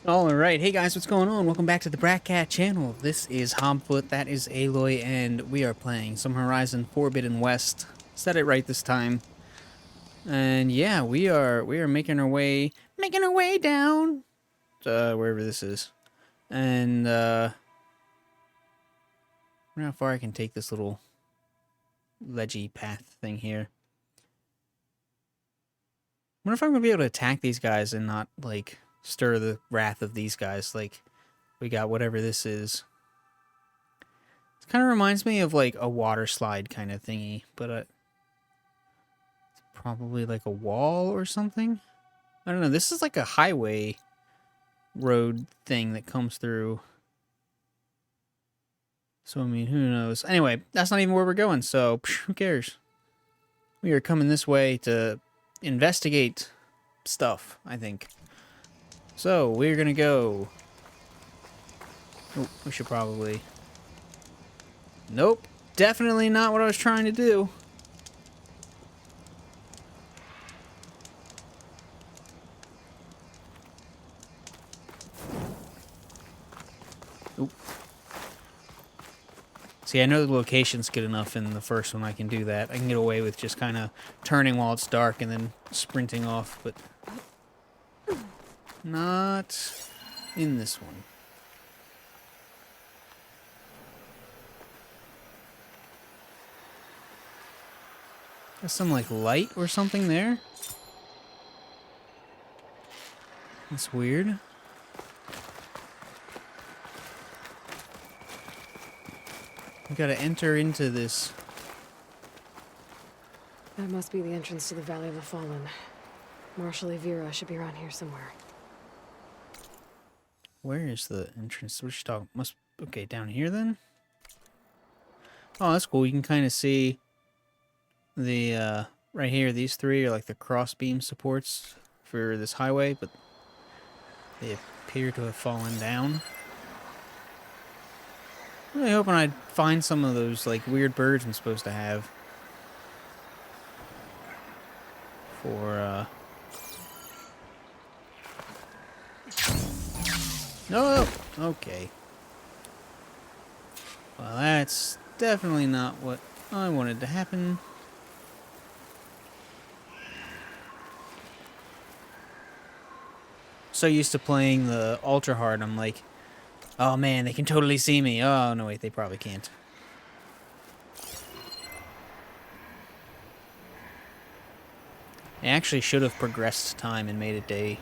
Alright, hey guys, what's going on? Welcome back to the Bratcat channel. This is Hobfoot, that is Aloy, and we are playing some Horizon Forbidden West. Said it right this time. And yeah, we are making our way down wherever this is. And I don't know how far I can take this little ledgy path thing here. I wonder if I'm gonna be able to attack these guys and not like stir the wrath of these guys like we got whatever this is. It kind of reminds me of like a water slide kind of thingy, but it's probably like a wall or something. I don't know. This is like a highway road thing that comes through. So, I mean, who knows? Anyway, that's not even where we're going, so who cares? We are coming this way to investigate stuff, I think. So, we're gonna go... Oh, we should probably... Nope. Definitely not what I was trying to do. Oop. See, I know the location's good enough in the first one I can do that. I can get away with just kind of turning while it's dark and then sprinting off, but not in this one. There's some, like, light or something there? That's weird. We gotta enter into this. That must be the entrance to the Valley of the Fallen. Marshal Vera should be around here somewhere. Where is the entrance? Which dog must... Okay, down here then? Oh, that's cool. You can kind of see the, right here, these three are like the cross-beam supports for this highway, but they appear to have fallen down. I'm really hoping I'd find some of those, like, weird birds I'm supposed to have. For, No! Okay. Well, that's definitely not what I wanted to happen. So used to playing the ultra hard, I'm like, oh man, they can totally see me. Oh, no, wait, they probably can't. I actually should have progressed time and made it day.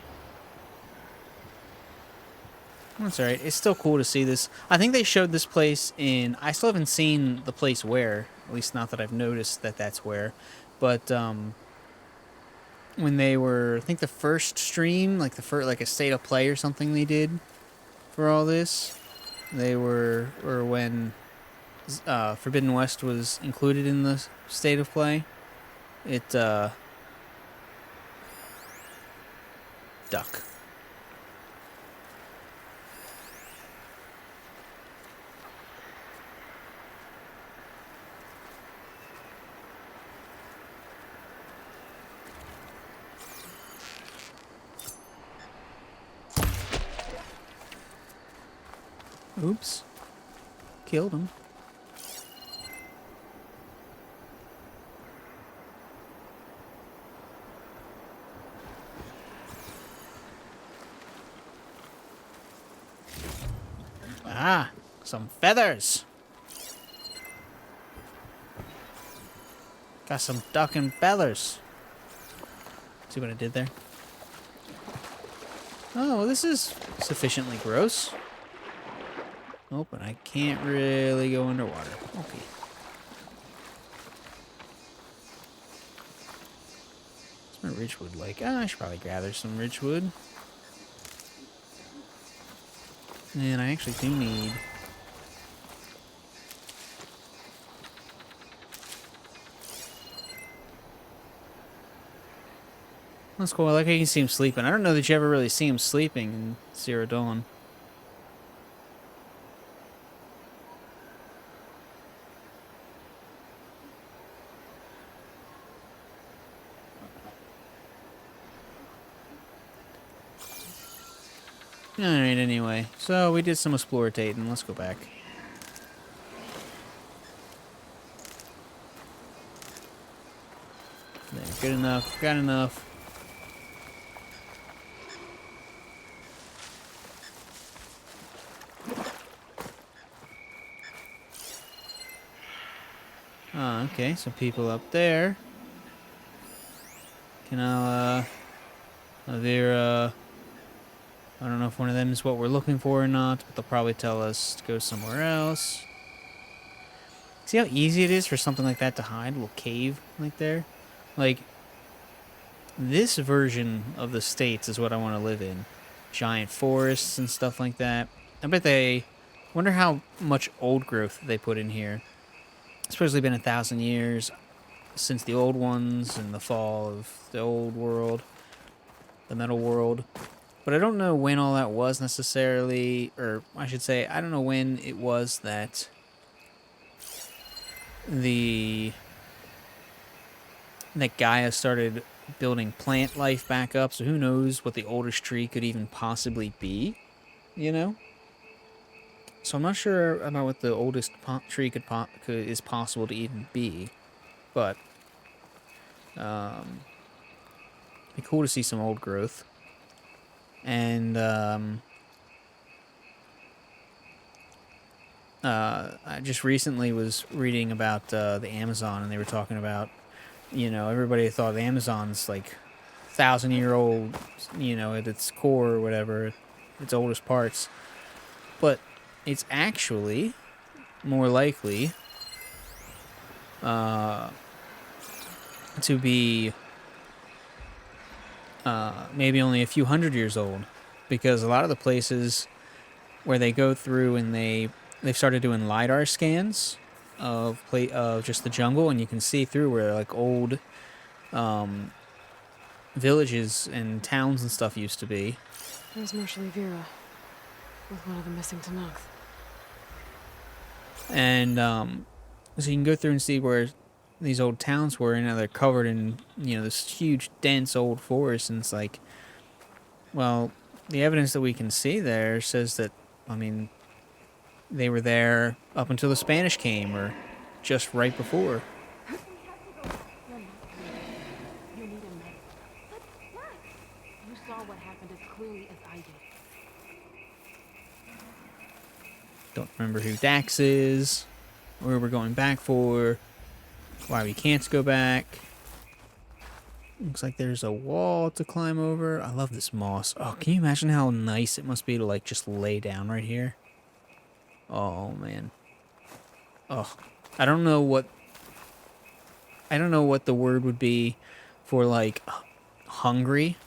That's alright. It's still cool to see this. I think they showed this place in... I still haven't seen the place where. At least not that I've noticed that that's where. But, when they were... I think the first stream, like the first, like a state of play or something they did for all this. They were... Or when Forbidden West was included in the state of play. It, duck. Oops. Killed him. Ah, some feathers. Got some duck and feathers. See what I did there? Oh, well, this is sufficiently gross. Oh, but I can't really go underwater. Okay. What's my ridgewood like? Ah, I should probably gather some ridgewood. And I actually do need... That's cool. I like how you can see him sleeping. I don't know that you ever really see him sleeping in Zero Dawn. Alright, anyway. So, we did some explorating. Let's go back. There, good enough. Got enough. Okay, some people up there. Can I, they're, I don't know if one of them is what we're looking for or not, but they'll probably tell us to go somewhere else. See how easy it is for something like that to hide? A little cave like there? Like, this version of the States is what I want to live in. Giant forests and stuff like that. I bet they... wonder how much old growth they put in here. It's supposedly been 1,000 years since the old ones and the fall of the old world. The metal world. But I don't know when all that was necessarily, or I should say, I don't know when it was that that Gaia started building plant life back up, so who knows what the oldest tree could even possibly be, you know? So I'm not sure about what the oldest tree is possible to even be, but it'd be cool to see some old growth. And I just recently was reading about the Amazon, and they were talking about, you know, everybody thought the Amazon's like 1,000-year-old, you know, at its core or whatever, its oldest parts. But it's actually more likely to be maybe only a few hundred years old, because a lot of the places where they go through and they've started doing LiDAR scans of just the jungle, and you can see through where like old villages and towns and stuff used to be. There's Marshal Vera with one of the missing Tenakth. And so you can go through and see where these old towns were, and now they're covered in, you know, this huge, dense old forest. And it's like, well, the evidence that we can see there says that, I mean, they were there up until the Spanish came, or just right before. You need a med. But why? You saw what happened as clearly as I did. Don't remember who Dax is, where we're going back for, why we can't go back. Looks like there's a wall to climb over. I love this moss. Oh, can you imagine how nice it must be to like just lay down right here? Oh man. Oh, I don't know what the word would be for like hungry,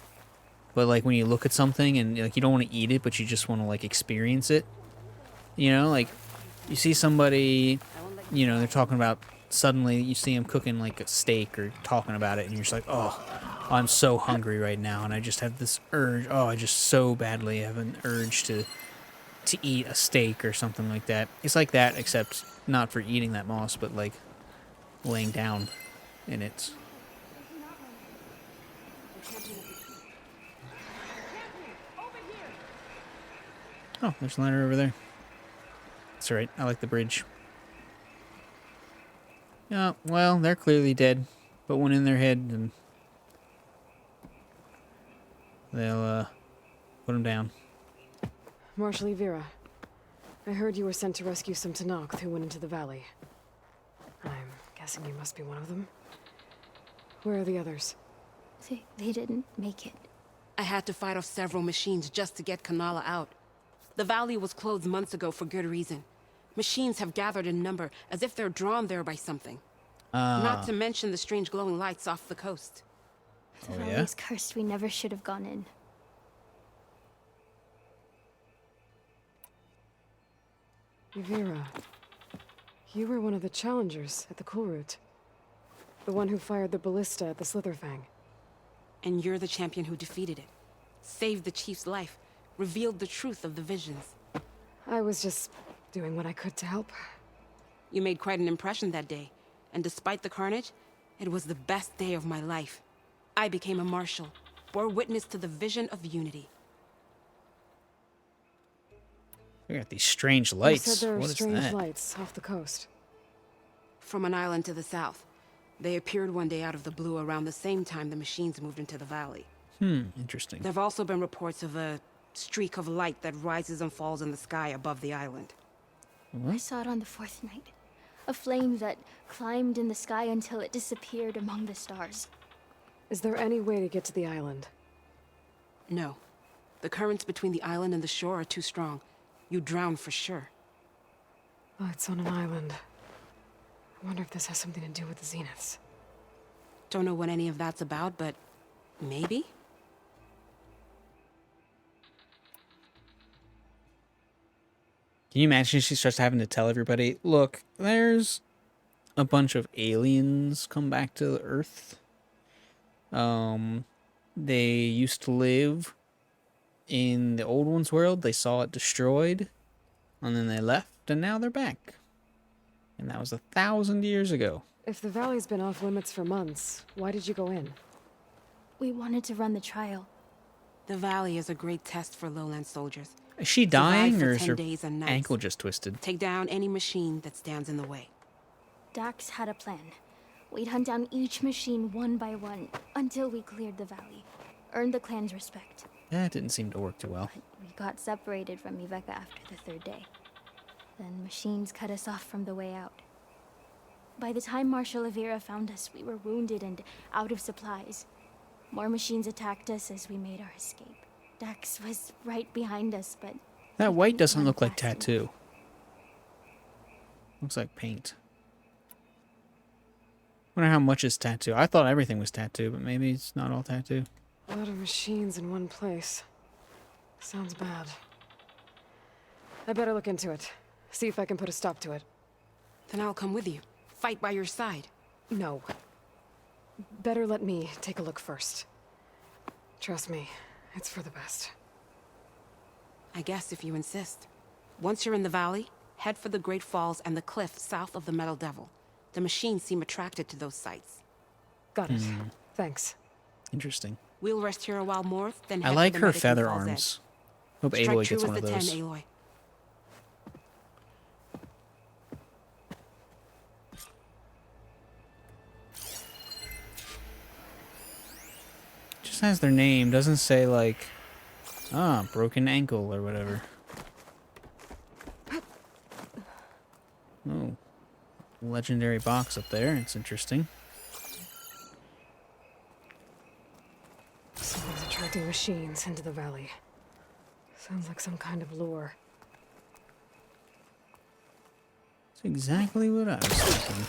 but like when you look at something and like you don't want to eat it, but you just want to like experience it. You know, like you see somebody, you know, they're talking about, suddenly you see them cooking like a steak or talking about it, and you're just like, oh, I'm so hungry right now, and I just have this urge. Oh, I just so badly have an urge to eat a steak or something like that. It's like that, except not for eating that moss, but like laying down in it. Oh, there's a ladder over there. That's right, I like the bridge. Yeah, well, they're clearly dead. Put one in their head and they'll put them down. Marshal Vera, I heard you were sent to rescue some Tenakth who went into the valley. I'm guessing you must be one of them. Where are the others? They didn't make it. I had to fight off several machines just to get Kanala out. The valley was closed months ago for good reason. Machines have gathered in number, as if they're drawn there by something. Not to mention the strange glowing lights off the coast. The Oh, valley's cursed. We never should have gone in. Vera, you were one of the challengers at the Cool Route. The one who fired the ballista at the Slitherfang. And you're the champion who defeated it. Saved the chief's life. Revealed the truth of the visions. I was just doing what I could to help. You made quite an impression that day. And despite the carnage, it was the best day of my life. I became a marshal. Bore witness to the vision of unity. We got these strange You lights. said there are What is strange that? lights off the coast. From an island to the south. They appeared one day out of the blue around the same time the machines moved into the valley. Interesting. There have also been reports of a streak of light that rises and falls in the sky above the island. I saw it on the fourth night. A flame that climbed in the sky until it disappeared among the stars. Is there any way to get to the island? No. The currents between the island and the shore are too strong. You'd drown for sure. Oh, it's on an island. I wonder if this has something to do with the Zeniths. Don't know what any of that's about, but maybe? Can you imagine she starts having to tell everybody, look, there's a bunch of aliens come back to the Earth. They used to live in the old one's world. They saw it destroyed, and then they left, and now they're back. And that was 1,000 years ago. If the valley's been off limits for months, why did you go in? We wanted to run the trial. The valley is a great test for lowland soldiers. Is she Survive dying, for or is 10 her days and nights. ankle just twisted? Take down any machine that stands in the way. Dax had a plan. We'd hunt down each machine one by one until we cleared the valley. Earned the clan's respect. That didn't seem to work too well. But we got separated from Iveka after the third day. Then machines cut us off from the way out. By the time Marshal Avira found us, we were wounded and out of supplies. More machines attacked us as we made our escape. Dax was right behind us, but... That we white couldn't doesn't run look like fast enough. tattoo. Looks like paint. Wonder how much is tattoo. I thought everything was tattoo, but maybe it's not all tattoo. A lot of machines in one place. Sounds bad. I better look into it. See if I can put a stop to it. Then I'll come with you. Fight by your side. No. Better let me take a look first. Trust me, it's for the best. I guess if you insist. Once you're in the valley, head for the Great Falls and the cliff south of the Metal Devil. The machines seem attracted to those sites. Got it. Thanks. Interesting. We'll rest here a while more, then I head like for the her Medican feather Falls arms. Edge. Hope Strike Aloy true gets as one of the 10, those. Aloy. Just has their name. Doesn't say like, broken ankle or whatever. Oh, legendary box up there. It's interesting. Something's attracting machines into the valley. Sounds like some kind of lure. That's exactly what I was thinking.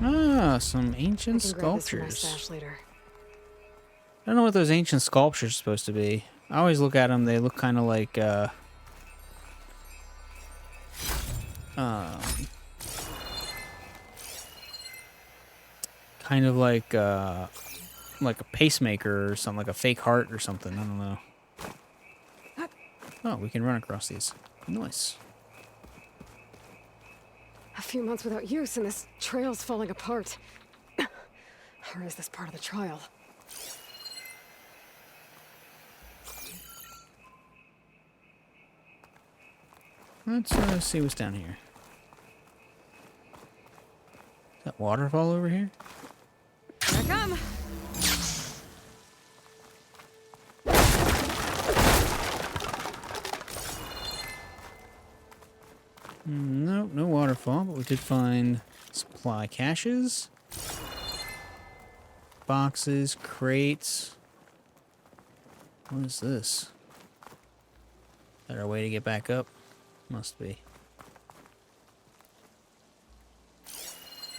Ah, some ancient I can grab this for my sculptures. stash later. I don't know what those ancient sculptures are supposed to be. I always look at them, they look kind of like, kind of like a pacemaker or something, like a fake heart or something. I don't know. Oh, we can run across these. Nice. A few months without use and this trail's falling apart. Or is this part of the trial? Let's see what's down here. Is that waterfall over here? Here I come! Nope, no waterfall, but we did find supply caches. Boxes, crates. What is this? Is that our way to get back up? Must be.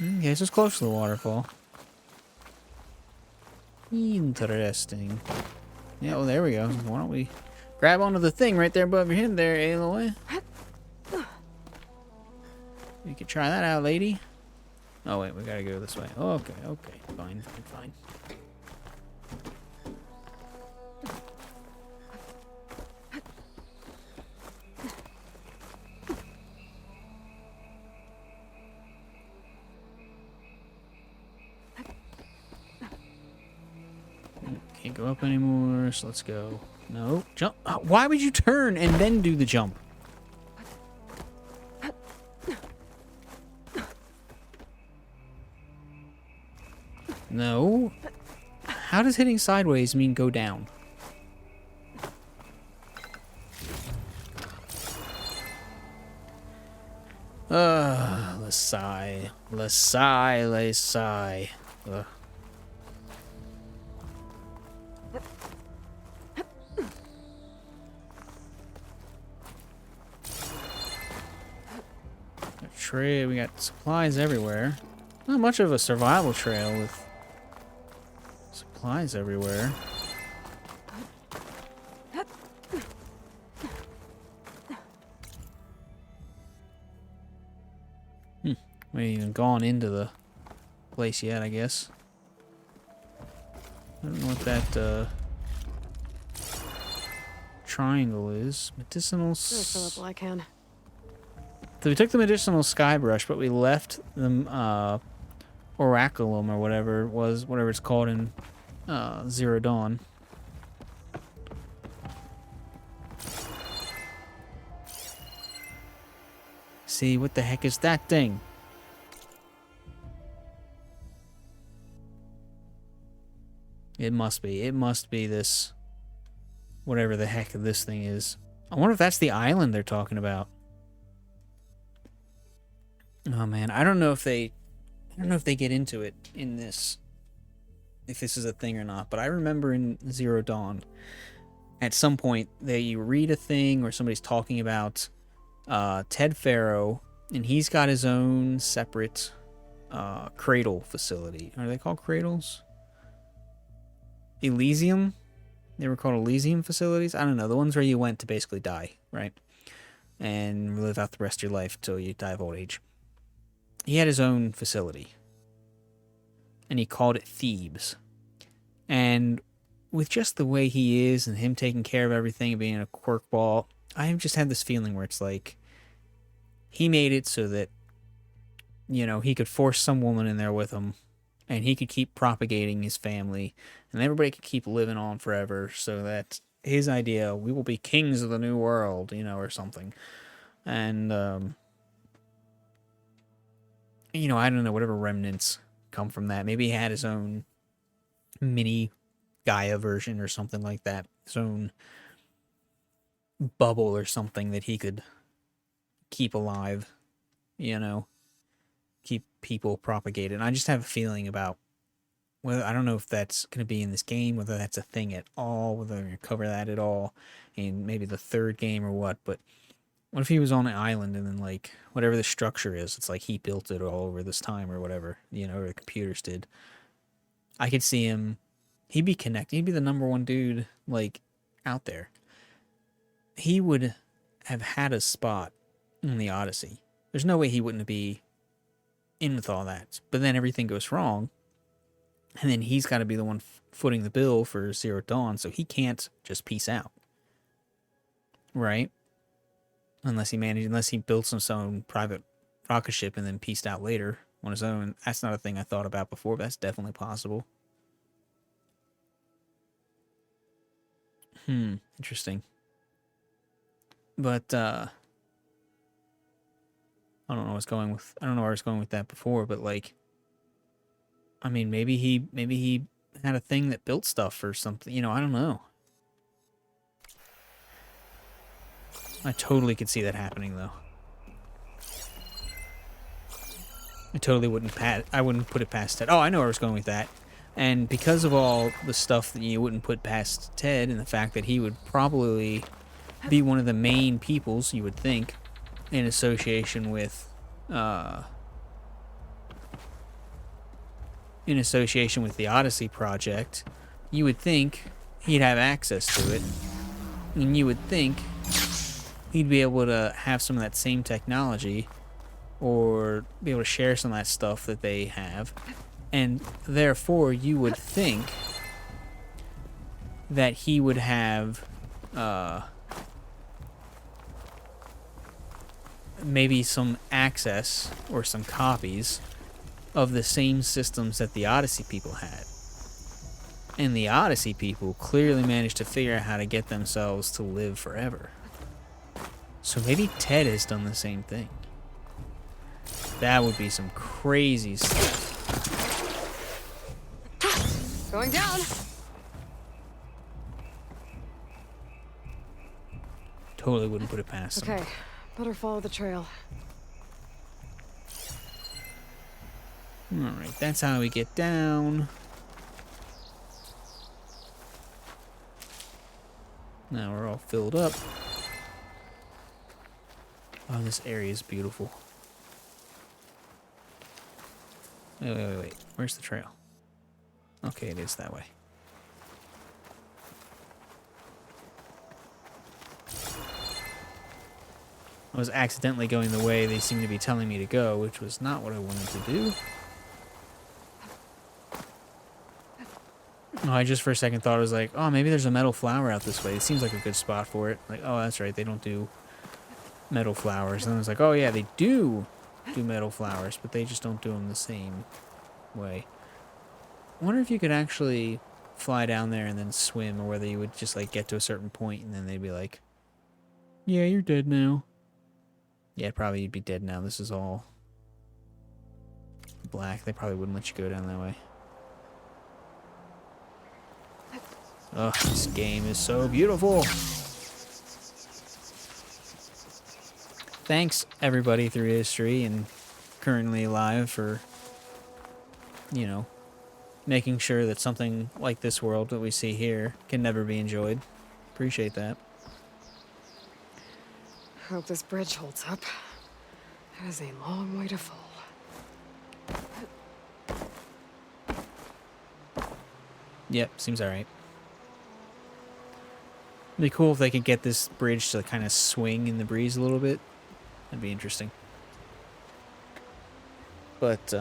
Okay, so it's close to the waterfall. Interesting. Yeah, well, there we go. Why don't we grab onto the thing right there above your head there, Aloy? You could try that out, lady. Oh, wait, we gotta go this way. Okay, okay, fine, fine, fine. go up anymore, so let's go. No, jump. Why would you turn and then do the jump? No. How does hitting sideways mean go down? Let's sigh. Let's sigh. Let's sigh. Ugh. Trail. We got supplies everywhere. Not much of a survival trail with supplies everywhere. We ain't even gone into the place yet, I guess. I don't know what that triangle is. Medicinal. Fill up while I can. So we took the medicinal sky brush, but we left the oraculum or whatever it was, whatever it's called in Zero Dawn. See, what the heck is that thing? It must be. It must be this. Whatever the heck this thing is. I wonder if that's the island they're talking about. Oh man, I don't know if they get into it in this, if this is a thing or not, but I remember in Zero Dawn, at some point, you read a thing or somebody's talking about Ted Faro, and he's got his own separate cradle facility. Are they called cradles? Elysium? They were called Elysium facilities? I don't know, the ones where you went to basically die, right? And live out the rest of your life until you die of old age. He had his own facility. And he called it Thebes. And with just the way he is and him taking care of everything and being a quirkball, I've just had this feeling where it's like he made it so that, you know, he could force some woman in there with him and he could keep propagating his family and everybody could keep living on forever so that his idea, we will be kings of the new world, you know, or something. And, you know, I don't know, whatever remnants come from that. Maybe he had his own mini Gaia version or something like that. His own bubble or something that he could keep alive, you know, keep people propagated. And I just have a feeling about whether, I don't know if that's going to be in this game, whether that's a thing at all, whether they're going to cover that at all in maybe the third game or what, but what if he was on an island and then, like, whatever the structure is, it's like he built it all over this time or whatever, you know, or the computers did. I could see him, he'd be connected, he'd be the #1 dude, like, out there. He would have had a spot in the Odyssey. There's no way he wouldn't be in with all that. But then everything goes wrong, and then he's got to be the one footing the bill for Zero Dawn, so he can't just peace out. Right? Unless he built some own private rocket ship and then pieced out later on his own. That's not a thing I thought about before, but that's definitely possible. Interesting. But I don't know where I was going with that before, but like, I mean, maybe he had a thing that built stuff or something, you know, I don't know. I totally could see that happening, though. I totally wouldn't put it past Ted. Oh, I know where I was going with that. And because of all the stuff that you wouldn't put past Ted, and the fact that he would probably be one of the main peoples, you would think, in association with the Odyssey project, you would think he'd have access to it, and you would think he'd be able to have some of that same technology or be able to share some of that stuff that they have. And therefore, you would think that he would have maybe some access or some copies of the same systems that the Odyssey people had. And the Odyssey people clearly managed to figure out how to get themselves to live forever. So maybe Ted has done the same thing. That would be some crazy stuff. Going down. Totally wouldn't put it past them. Okay, better follow the trail. Alright, that's how we get down. Now we're all filled up. Oh, this area is beautiful. Wait. Where's the trail? Okay, it is that way. I was accidentally going the way they seem to be telling me to go, which was not what I wanted to do. Oh, I just for a second thought, I was like, oh, maybe there's a metal flower out this way. It seems like a good spot for it. Like, oh, that's right, they don't do metal flowers. And I was like, oh yeah, they do metal flowers, but they just don't do them the same way. I wonder if you could actually fly down there and then swim, or whether you would just like get to a certain point and then they'd be like, yeah, you're dead now. Yeah, probably you'd be dead now. This is all black. They probably wouldn't let you go down that way. Oh, this game is so beautiful. Thanks, everybody through history and currently alive for, you know, making sure that something like this world that we see here can never be enjoyed. Appreciate that. Hope this bridge holds up. That is a long way to fall. Yep, seems alright. It'd be cool if they could get this bridge to kind of swing in the breeze a little bit. That'd be interesting. But,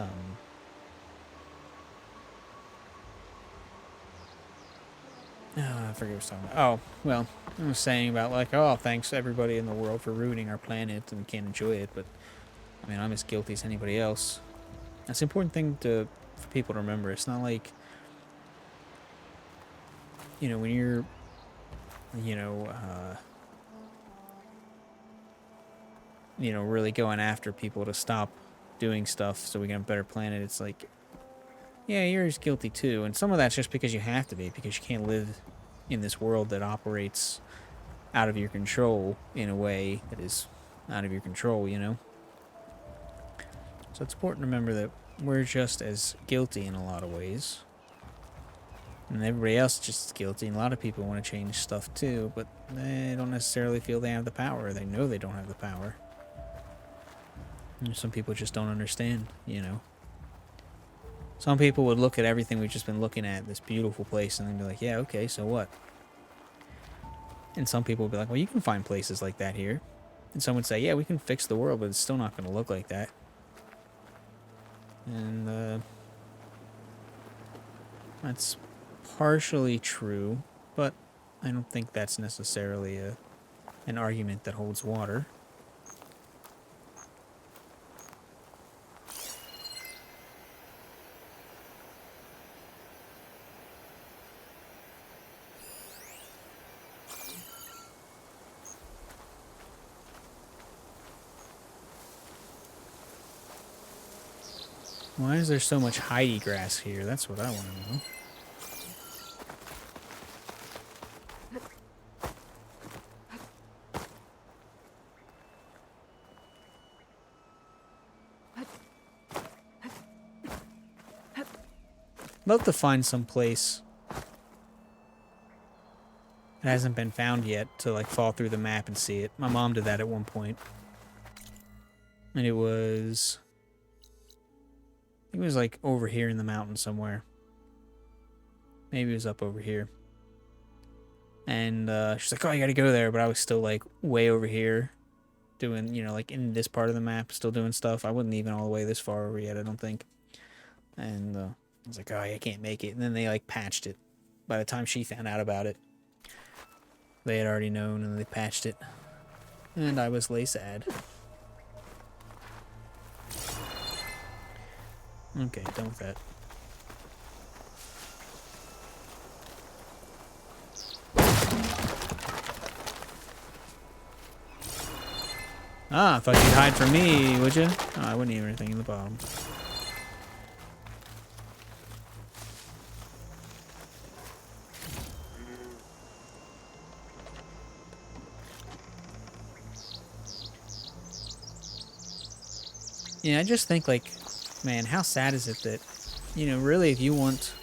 I forget what I was talking about. Oh, well, I was saying about like, oh, thanks everybody in the world for ruining our planet and we can't enjoy it, but I mean, I'm as guilty as anybody else. That's an important thing for people to remember. It's not like, you know, when you're, you know, really going after people to stop doing stuff so we can have a better planet, it's like, yeah, you're as guilty too. And some of that's just because you have to be, because you can't live in this world that operates out of your control in a way that is out of your control, you know? So it's important to remember that we're just as guilty in a lot of ways. And everybody else is just as guilty. And a lot of people want to change stuff too, but they don't necessarily feel they have the power. They know they don't have the power. And some people just don't understand, you know? Some people would look at everything we've just been looking at, this beautiful place, and then be like, yeah, okay, so what? And some people would be like, well, you can find places like that here. And some would say, yeah, we can fix the world, but it's still not going to look like that. And, that's partially true, but I don't think that's necessarily an argument that holds water. Why is there so much Heidi grass here? That's what I want to know. Love to find some place that hasn't been found yet to like fall through the map and see it. My mom did that at one point. And it was like over here in the mountain somewhere. Maybe it was up over here. And she's like, oh, you gotta go there. But I was still like way over here doing, you know, like in this part of the map, still doing stuff. I wasn't even all the way this far over yet, I don't think. And I was like, oh, I can't make it. And then they like patched it. By the time she found out about it, they had already known and they patched it. And I was lay sad. Okay, done with that. Ah, I thought you'd hide from me, would you? Oh, I wouldn't eat anything in the bottom. Yeah, I just think, like, man, how sad is it that, you know, really, if you want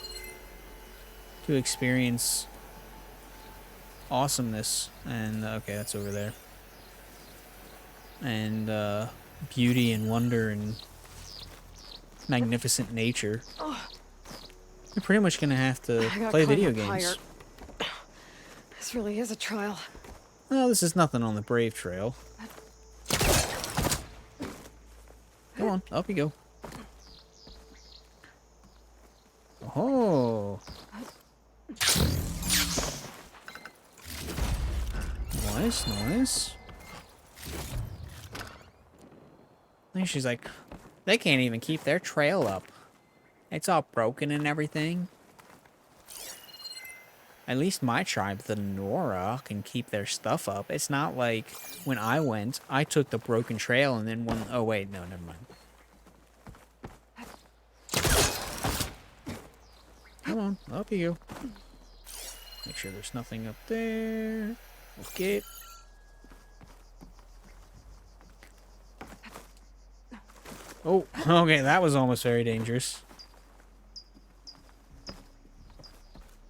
to experience awesomeness, and, okay, that's over there, and, beauty and wonder and magnificent nature, you're pretty much gonna have to I gotta play climb video up higher. games. This really is a trial. Well, this is nothing on the Brave Trail. Come on, up you go. Oh. Nice, nice. And she's like, they can't even keep their trail up. It's all broken and everything. At least my tribe, the Nora, can keep their stuff up. It's not like when I went, I took the broken trail and then one... Oh, wait, no, never mind. Come on, up you go. Make sure there's nothing up there. Okay. Oh, okay, that was almost very dangerous.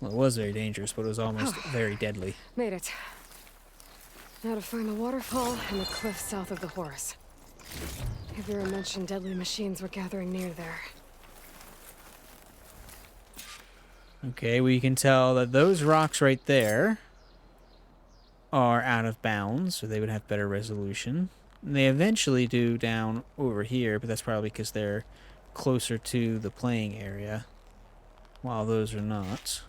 Well, it was very dangerous, but it was almost very deadly. Made it. Now to find the waterfall and the cliff south of the horse. Vera mentioned deadly machines were gathering near there. Okay, we can tell that those rocks right there are out of bounds, so they would have better resolution. And they eventually do down over here, but that's probably because they're closer to the playing area, while those are not.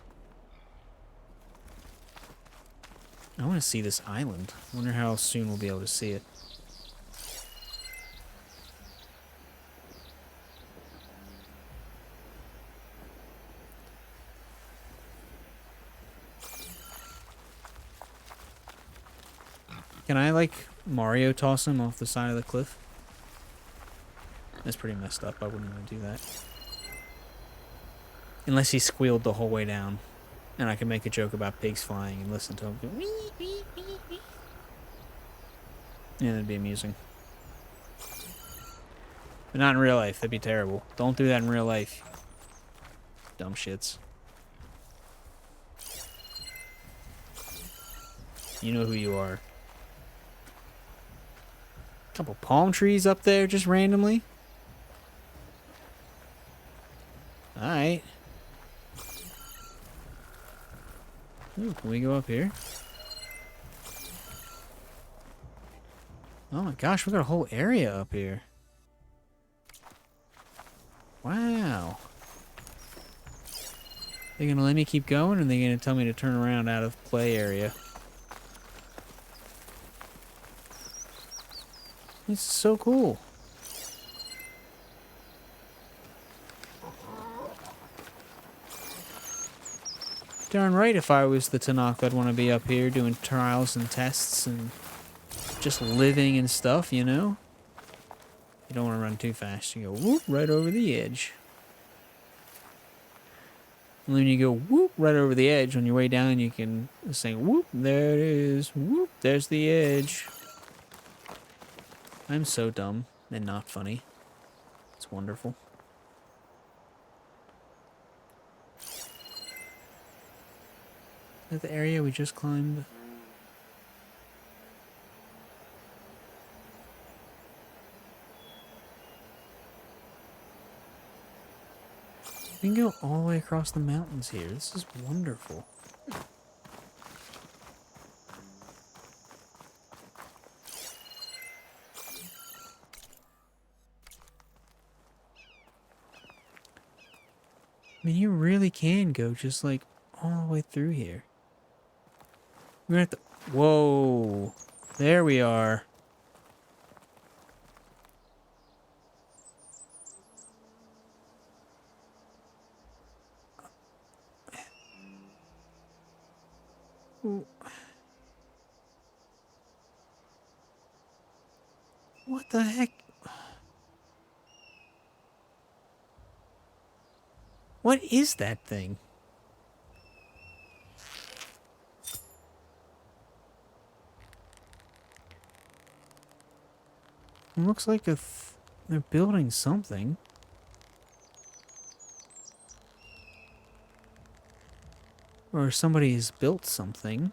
I want to see this island. I wonder how soon we'll be able to see it. Can I, like, Mario toss him off the side of the cliff? That's pretty messed up. I wouldn't want to do that. Unless he squealed the whole way down. And I can make a joke about pigs flying and listen to him go, wee, wee, wee, wee. Yeah, that'd be amusing. But not in real life. That'd be terrible. Don't do that in real life. Dumb shits. You know who you are. Couple palm trees up there just randomly. Alright. Ooh, can we go up here? Oh my gosh, we got a whole area up here. Wow. They gonna let me keep going, or are they gonna tell me to turn around out of play area? This is so cool. Darn right, if I was the Tanakh, I'd want to be up here doing trials and tests and just living and stuff, you know? You don't want to run too fast. You go whoop right over the edge. And then you go whoop right over the edge. On your way down, you can say whoop, there it is. Whoop, there's the edge. I'm so dumb and not funny. It's wonderful. Is that the area we just climbed? We can go all the way across the mountains here. This is wonderful. I mean, you really can go just like all the way through here. We're at the... Whoa. There we are. Ooh. What the heck? What is that thing? It looks like they're building something. Or somebody's built something.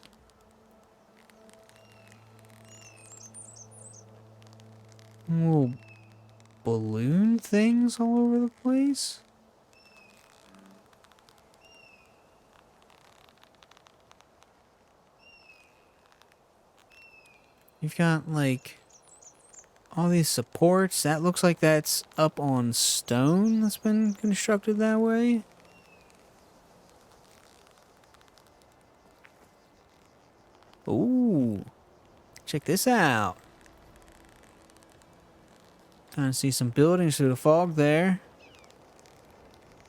Little balloon things all over the place. You've got, like, all these supports. That looks like that's up on stone that's been constructed that way. Ooh. Check this out. Kind of see some buildings through the fog there.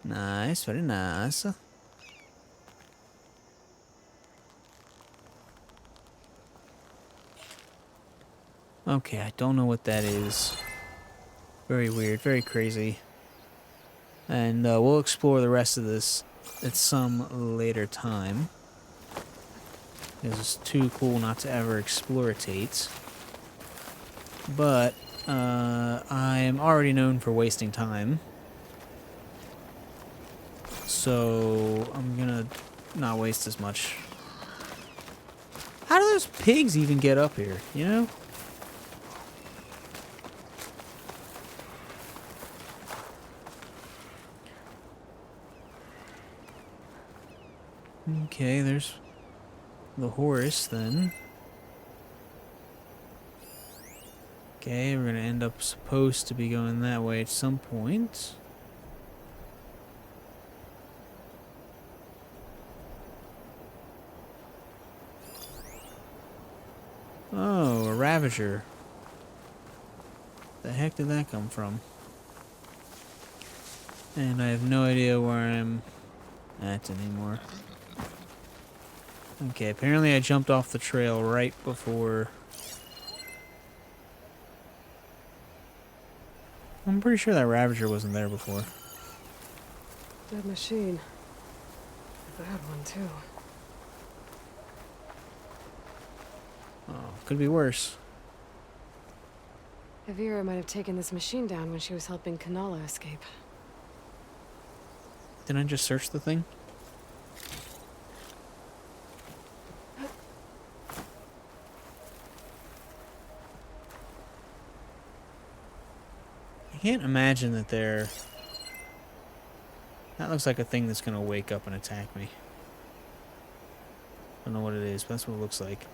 Nice, very nice. Okay, I don't know what that is. Very weird, very crazy. And we'll explore the rest of this at some later time. It's too cool not to ever exploritate. But I am already known for wasting time. So I'm gonna not waste as much. How do those pigs even get up here, you know? Okay, there's the horse then. Okay, we're gonna end up supposed to be going that way at some point. Oh, a Ravager. The heck did that come from? And I have no idea where I'm at anymore. Okay, apparently I jumped off the trail right before. I'm pretty sure that Ravager wasn't there before. That machine. A bad one, too. Oh, could be worse. Avira might have taken this machine down when she was helping Kanala escape. Didn't I just search the thing? I can't imagine that they're... That looks like a thing that's gonna wake up and attack me. Don't know what it is, but that's what it looks like.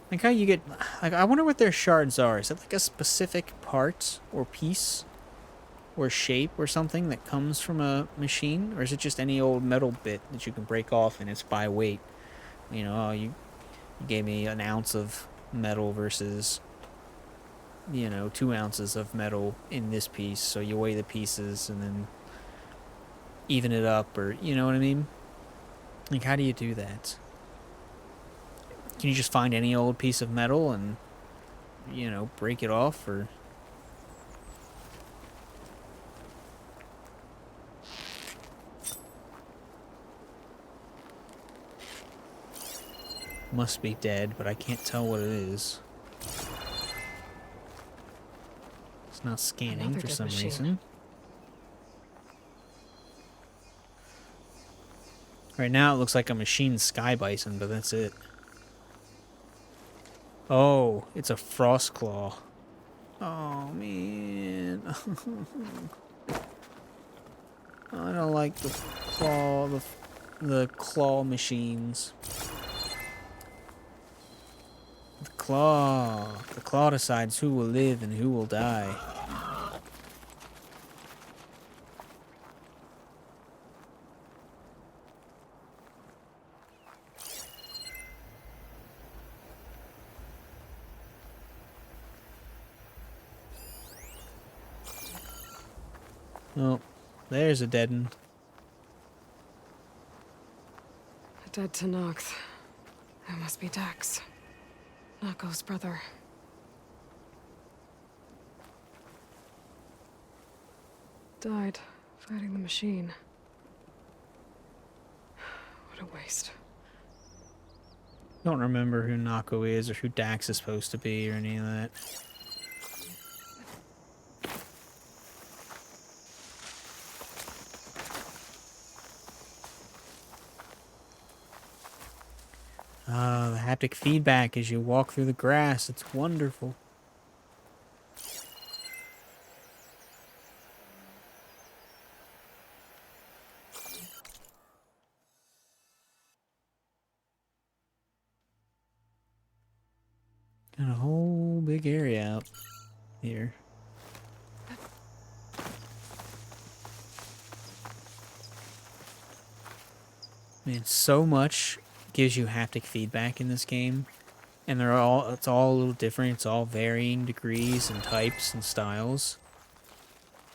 Like how you get... Like, I wonder what their shards are. Is that like a specific part or piece or shape or something that comes from a machine? Or is it just any old metal bit that you can break off and it's by weight? You know, you gave me an ounce of metal versus, you know, 2 ounces of metal in this piece. So you weigh the pieces and then even it up, or, you know what I mean? Like, how do you do that? Can you just find any old piece of metal and, you know, break it off, or... Must be dead, but I can't tell what it is. It's not scanning Another for dead some machine. reason. Right now it looks like a machine sky bison, but that's it. Oh, it's a frost claw. Oh man. I don't like the claw machines. The claw decides who will live and who will die. Oh, there's a dead one. A dead Tanox. That must be Dax. Nako's brother. died fighting the machine. What a waste. Don't remember who Nako is or who Dax is supposed to be or any of that. The haptic feedback as you walk through the grass. It's wonderful. Got a whole big area out here. Man, so much gives you haptic feedback in this game, and it's all a little different. It's all varying degrees and types and styles,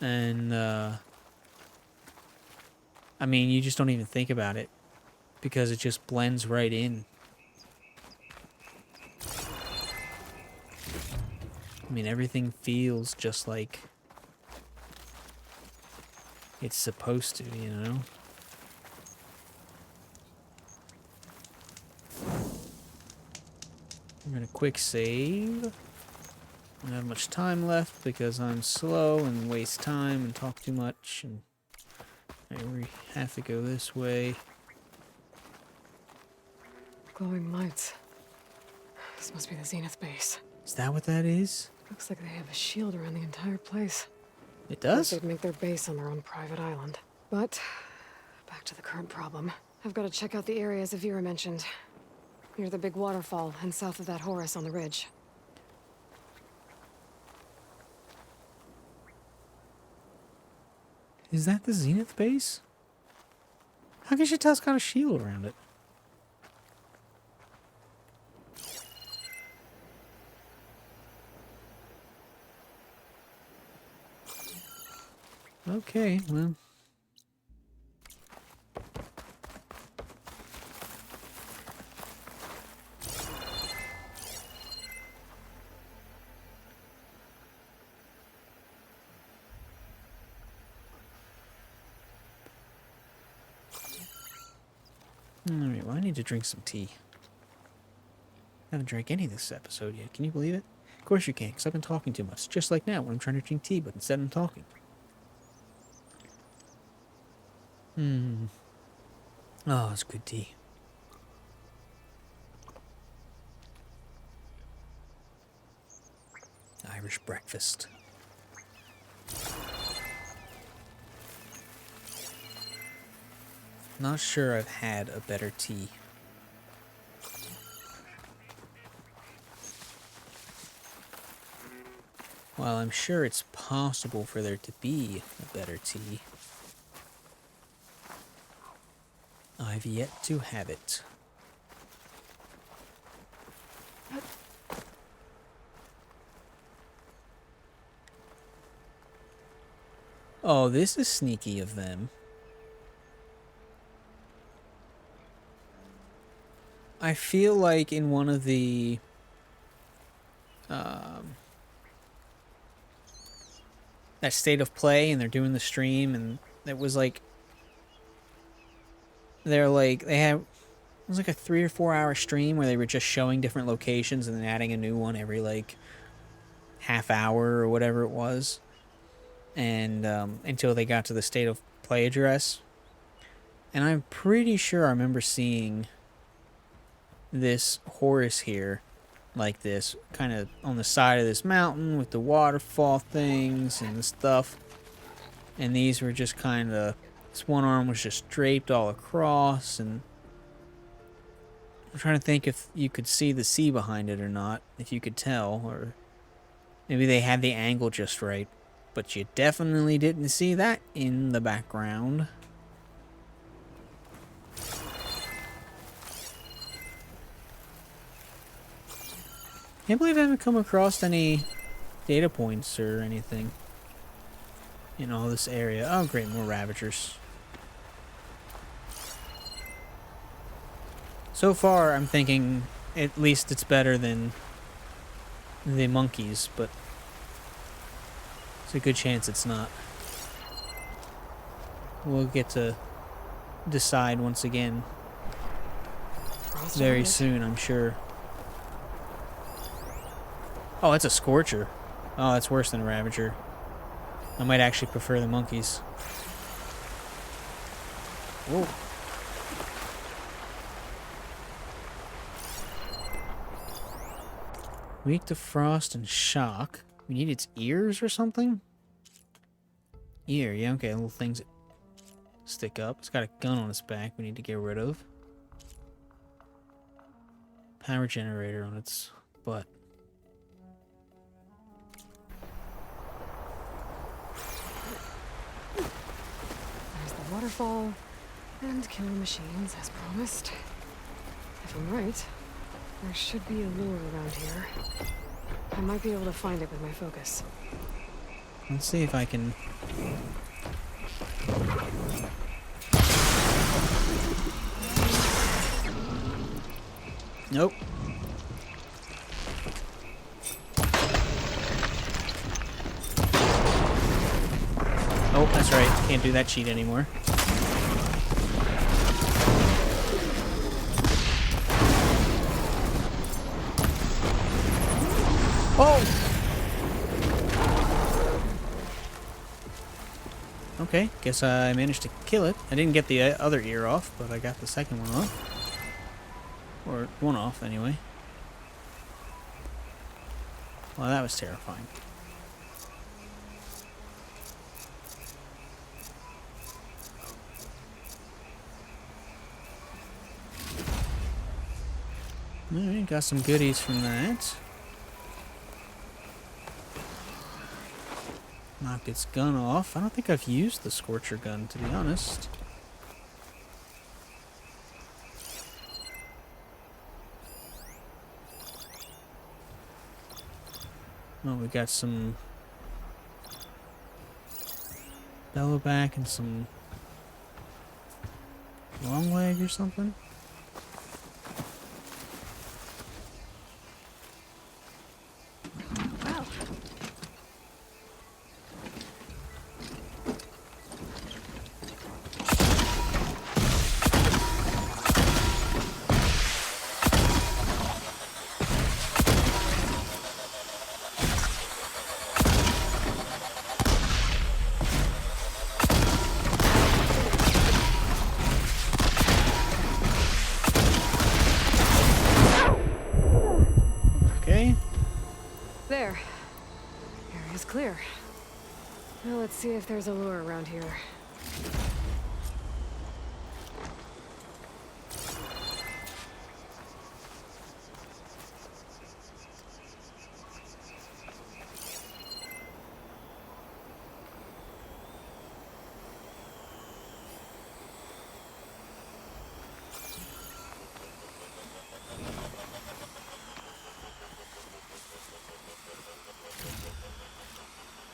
and I mean, you just don't even think about it because it just blends right in. I mean, everything feels just like it's supposed to, you know? I'm gonna quick save. I don't have much time left because I'm slow and waste time and talk too much. And we have to go this way. Glowing lights. This must be the Zenith base. Is that what that is? Looks like they have a shield around the entire place. It does? They'd make their base on their own private island. But, back to the current problem. I've got to check out the areas Avira mentioned. Near the big waterfall and south of that Horus on the ridge. Is that the Zenith base? How can she tell it's got a shield around it? Okay, well. Alright, well, I need to drink some tea. I haven't drank any this episode yet. Can you believe it? Of course you can, because I've been talking too much. Just like now when I'm trying to drink tea, but instead I'm talking. Oh, it's good tea. Irish breakfast. Not sure I've had a better tea. While I'm sure it's possible for there to be a better tea, I've yet to have it. Oh, this is sneaky of them. I feel like in one of the that state of play, and they're doing the stream, and it was like they had, it was like a 3 or 4 hour stream where they were just showing different locations and then adding a new one every like half hour or whatever it was, and until they got to the state of play address. And I'm pretty sure I remember seeing this Horus here like this, kind of on the side of this mountain with the waterfall things and the stuff, and these were just kind of, this one arm was just draped all across, and I'm trying to think if you could see the sea behind it or not, if you could tell, or maybe they had the angle just right, but you definitely didn't see that in the background. Can't believe I haven't come across any data points or anything in all this area. Oh great, more Ravagers. So far I'm thinking at least it's better than the monkeys, but it's a good chance it's not. we'll get to decide once again Frost very around it. soon, I'm sure. Oh, it's a scorcher. Oh, that's worse than a ravager. I might actually prefer the monkeys. Whoa. Weak to frost and shock. We need its ears or something? Ear, yeah, okay, little things that stick up. It's got a gun on its back we need to get rid of. Power generator on its butt. There's the waterfall. And kill the machines, as promised. If I'm right, there should be a lure around here. I might be able to find it with my focus. Let's see if I can... Nope. Oh, that's right. Can't do that cheat anymore. Oh! Okay, guess I managed to kill it. I didn't get the other ear off, but I got the second one off. Or one off, anyway. Well, that was terrifying. Alright, got some goodies from that. Knocked its gun off. I don't think I've used the Scorcher gun, to be honest. Oh, we got some bellowback and some long leg or something. Wow. Okay. There. Area's clear. Now let's see if there's a lure around here.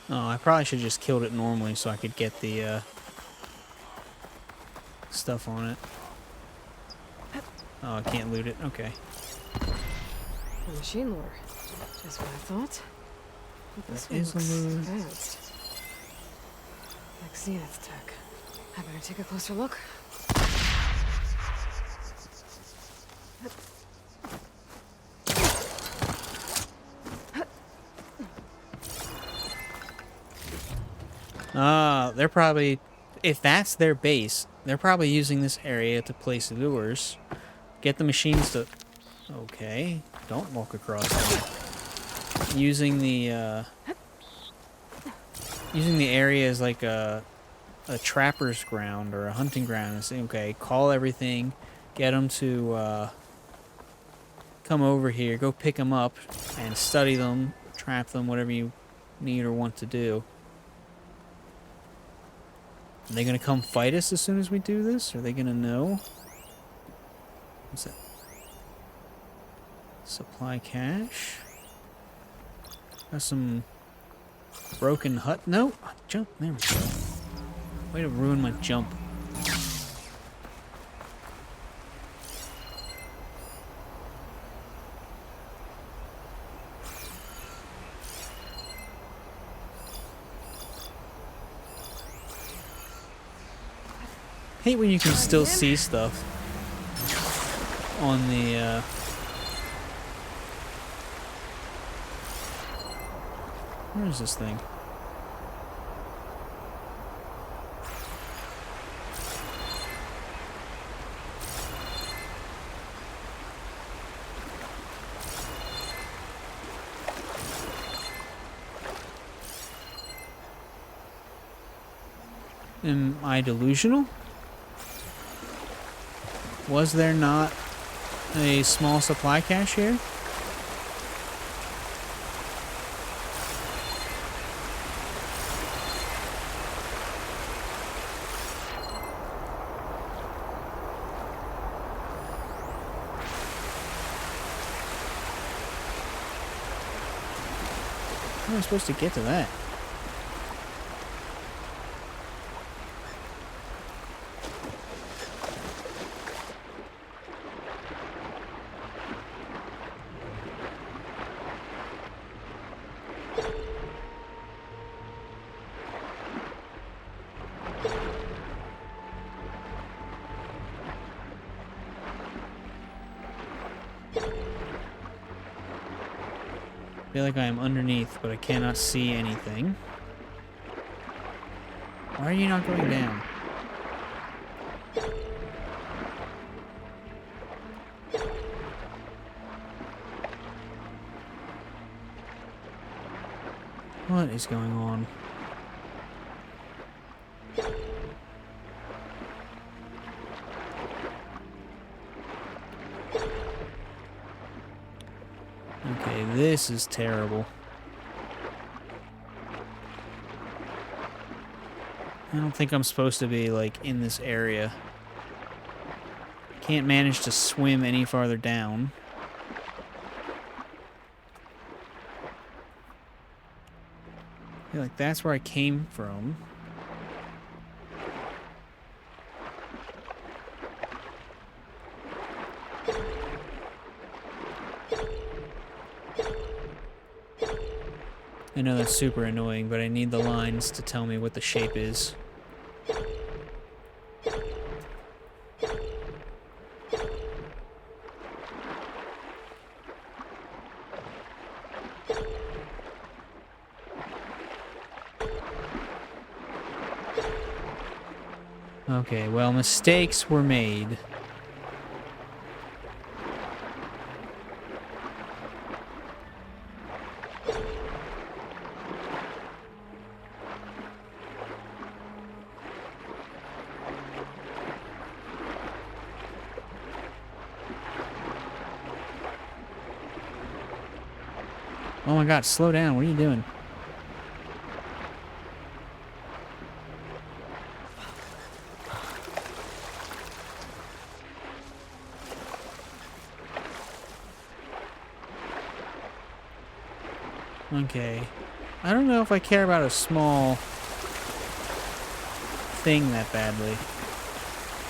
Oh, I probably should have just killed it normally so I could get the stuff on it. Oh, I can't loot it. Okay. A machine lure. Just what I thought. But this That one is a looks lure. advanced. Like Zeniths tech. I better take a closer look. They're probably, if that's their base, they're probably using this area to place lures. Get the machines to, okay, don't walk across it. Using the area as like a trapper's ground or a hunting ground and say, okay, call everything, get them to come over here, go pick them up and study them, trap them, whatever you need or want to do. Are they gonna come fight us as soon as we do this? Are they gonna know? What's that? Supply cache. Got some broken hut. No, jump. There we go. Way to ruin my jump. hate when you can still see stuff on the, where is this thing? Am I delusional? Was there not a small supply cache here? How am I supposed to get to that? I feel like I am underneath, but I cannot see anything. Why are you not going down? What is going on? Okay, this is terrible. I don't think I'm supposed to be, like, in this area. Can't manage to swim any farther down. I feel like that's where I came from. I know that's super annoying, but I need the lines to tell me what the shape is. Okay, well, mistakes were made. Oh my god, slow down. What are you doing? Okay. I don't know if I care about a small thing that badly.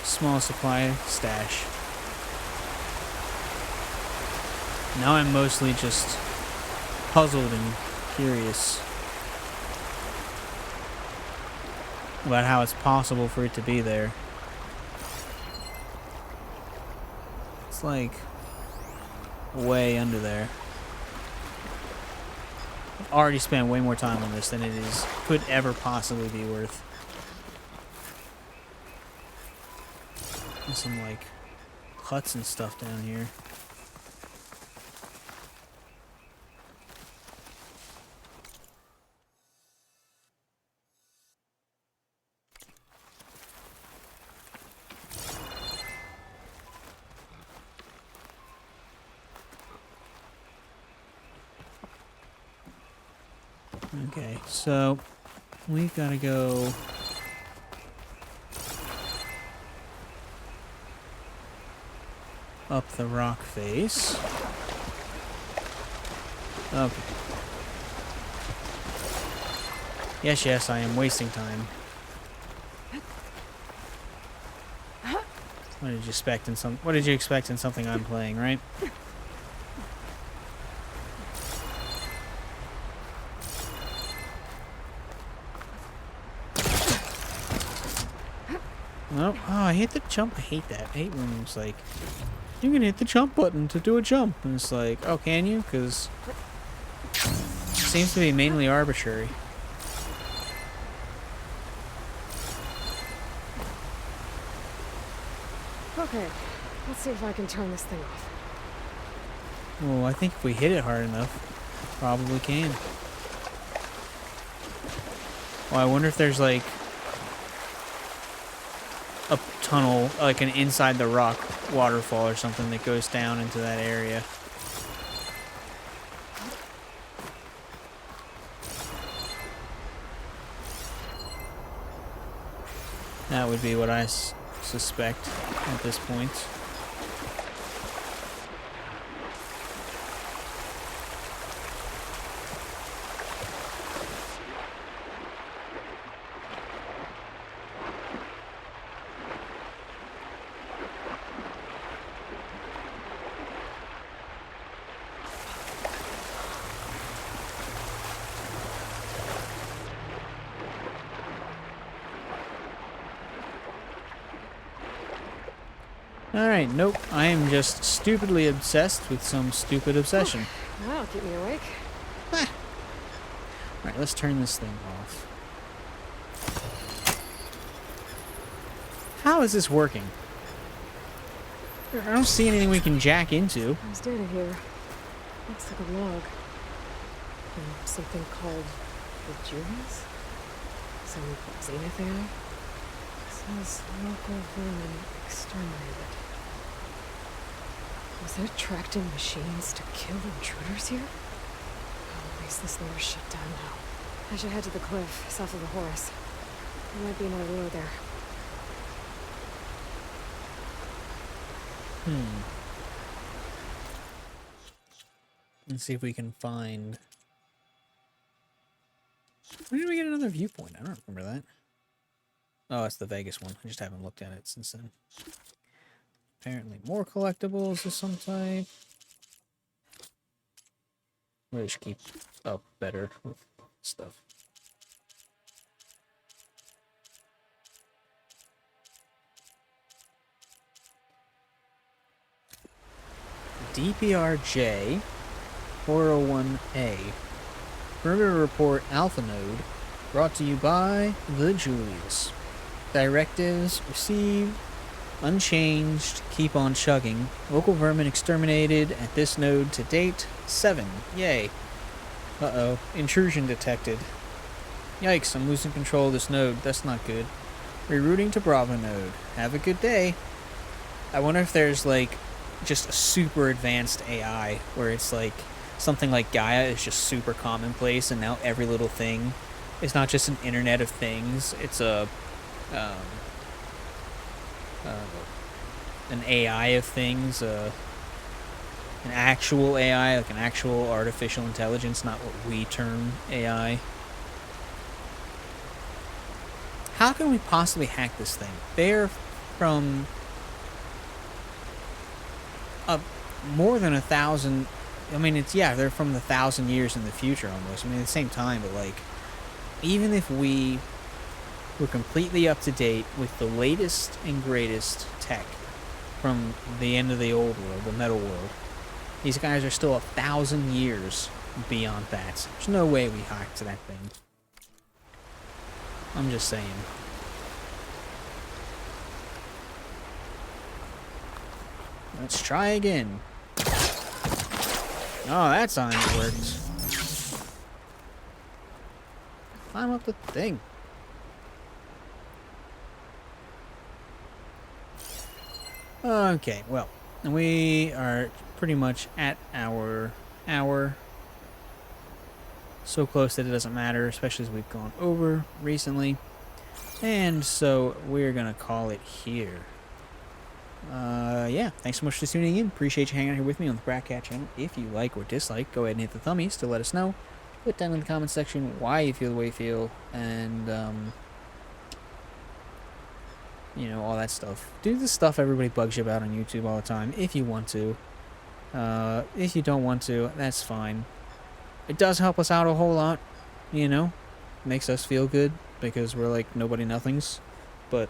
Small supply stash. Now I'm mostly just puzzled and curious about how it's possible for it to be there. It's like way under there. I've already spent way more time on this than it could ever possibly be worth. There's some like huts and stuff down here. Okay, so we've got to go up the rock face. Okay. Yes, I am wasting time. What did you expect in something I'm playing, right? Oh, I hit the jump. I hate that. I hate when it's like, you can hit the jump button to do a jump. And it's like, oh, can you? Because it seems to be mainly arbitrary. Okay, let's see if I can turn this thing off. Well, I think if we hit it hard enough, probably can. Well, I wonder if there's like a tunnel, like an inside the rock waterfall or something that goes down into that area. That would be what I suspect at this point. Alright, nope. I am just stupidly obsessed with some stupid obsession. That'll keep me awake. Alright, let's turn this thing off. How is this working? I don't see anything we can jack into. There's data here. Looks like a log. From something called the Juniors? Some Zenith era? Says local vermin exterminated. Was it attracting machines to kill intruders here? Well, at least this lair's shut down now. I should head to the cliff south of the Horus. There might be another lure there. Let's see if we can find... When did we get another viewpoint? I don't remember that. Oh, it's the Vegas one. I just haven't looked at it since then. Apparently more collectibles of some type. Really should keep up better with stuff. DPRJ 401A. Perimeter Report Alpha Node. Brought to you by the Julius. Directives received. Unchanged. Keep on chugging. Local vermin exterminated at this node to date. 7. Yay. Uh-oh. Intrusion detected. Yikes, I'm losing control of this node. That's not good. Rerouting to Bravo node. Have a good day. I wonder if there's, like, just a super advanced AI where it's, like, something like Gaia is just super commonplace and now every little thing is not just an internet of things. It's a, an AI of things, an actual AI, like an actual artificial intelligence, not what we term AI. How can we possibly hack this thing? They're from more than 1,000. I mean, it's, yeah, they're from 1,000 years in the future almost. I mean, at the same time, but like, even if we were completely up to date with the latest and greatest tech from the end of the old world, the metal world, these guys are still 1,000 years beyond that. There's no way we hacked that thing. I'm just saying. Let's try again. Oh, that sign worked. Climb up the thing. Okay, well, we are pretty much at our hour. So close that it doesn't matter, especially as we've gone over recently. And so we're gonna call it here. Yeah, thanks so much for tuning in. Appreciate you hanging out here with me on the Bratcat channel. If you like or dislike, go ahead and hit the thummies to let us know. Put down in the comment section why you feel the way you feel, and, you know, all that stuff. Do the stuff everybody bugs you about on YouTube all the time, if you want to. If you don't want to, that's fine. It does help us out a whole lot, you know? Makes us feel good, because we're like nobody nothings. But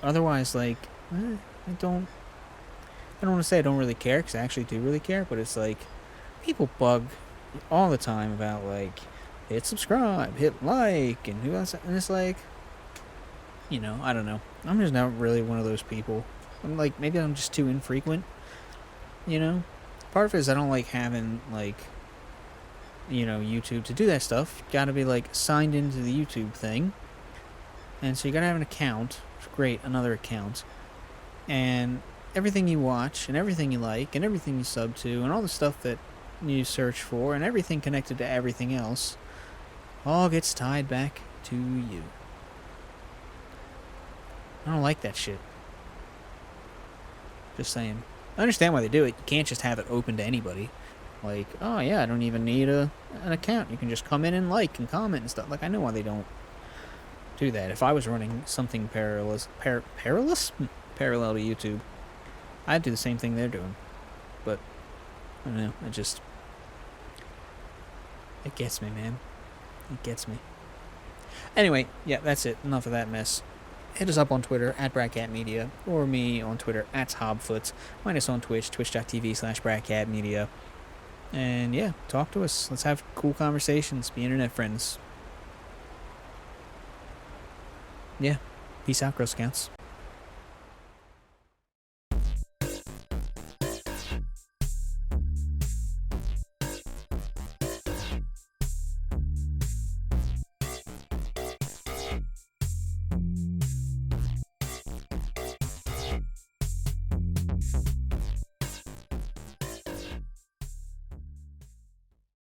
otherwise, like, I don't want to say I don't really care, because I actually do really care, but it's like, people bug all the time about, like, hit subscribe, hit like, and who else, and it's like, you know, I don't know. I'm just not really one of those people. I'm like, maybe I'm just too infrequent, you know? Part of it is I don't like having, like, you know, YouTube to do that stuff. Gotta be, like, signed into the YouTube thing. And so you gotta have an account. Great, another account. And everything you watch, and everything you like, and everything you sub to, and all the stuff that you search for, and everything connected to everything else, all gets tied back to you. I don't like that shit. Just saying. I understand why they do it. You can't just have it open to anybody. Like, oh yeah, I don't even need an account. You can just come in and like and comment and stuff. Like, I know why they don't do that. If I was running something parallel to YouTube, I'd do the same thing they're doing. But, I don't know. It gets me, man. It gets me. Anyway, yeah, that's it. Enough of that mess. Hit us up on Twitter, @BratCatMedia, or me on Twitter, @Hobfoot. Find us on Twitch, twitch.tv/BratCatMedia. And yeah, talk to us. Let's have cool conversations. Be internet friends. Yeah. Peace out, Girl Scouts.